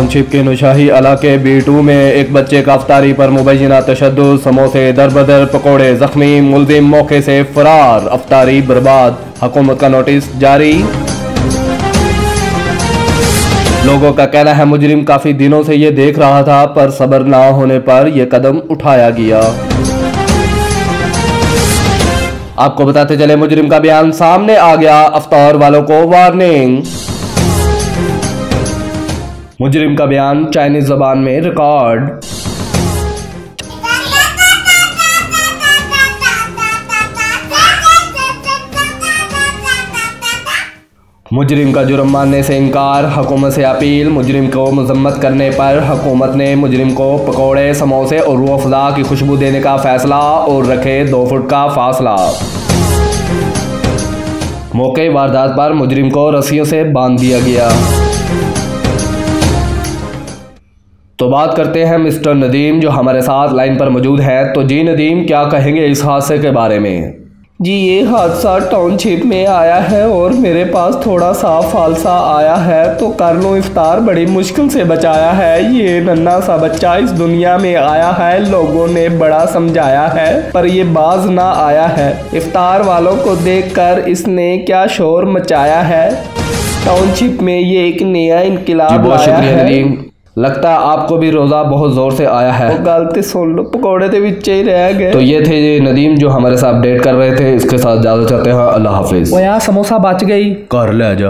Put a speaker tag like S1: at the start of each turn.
S1: Township के नुशाही इलाके B2 में एक बच्चे का अफ्तारी पर मुबैना तशद्दुद, समोसे दर बदर, पकौड़े जख्मी, मुलजिम मौके से फरार, अफ्तारी बर्बाद, हुकूमत का नोटिस जारी। लोगों का कहना है मुजरिम काफी दिनों से ये देख रहा था, पर सब्र ना होने पर यह कदम उठाया गया। आपको बताते चले मुजरिम का बयान सामने आ गया, अफ्तार वालों को वार्निंग। मुजरिम का बयान चाइनीज जबान में रिकॉर्ड। मुजरिम का जुर्म मानने से इनकार, हुकूमत से अपील। मुजरिम को मजम्मत करने पर हुकूमत ने मुजरिम को पकौड़े, समोसे और रूह अफ़ज़ा की खुशबू देने का फैसला और रखे 2 फुट का फासला। मौके वारदात पर मुजरिम को रस्सियों से बांध दिया गया। तो बात करते हैं मिस्टर नदीम जो हमारे साथ लाइन पर मौजूद है। तो जी नदीम, क्या कहेंगे इस हादसे के बारे में?
S2: जी, ये हादसा टाउनशिप में आया है और मेरे पास थोड़ा सा फालसा आया है, तो कर लो इफ्तार, बड़ी मुश्किल से बचाया है। ये नन्हा सा बच्चा इस दुनिया में आया है, लोगों ने बड़ा समझाया है पर ये बाज ना आया है। इफ्तार वालों को देखकर इसने क्या शोर मचाया है। टाउनशिप में ये एक नया इनकलाब आया है।
S1: लगता है आपको भी रोज़ा बहुत ज़ोर से आया है।
S2: गलती सुन लो, पकौड़े तो बिच्चे ही रह गए।
S1: तो ये थे नदीम जो हमारे साथ अपडेट कर रहे थे। इसके साथ ज़्यादा चाहते हैं। अल्लाह हाफिज़।
S2: वो यार समोसा बच गई,
S1: कर ले जा।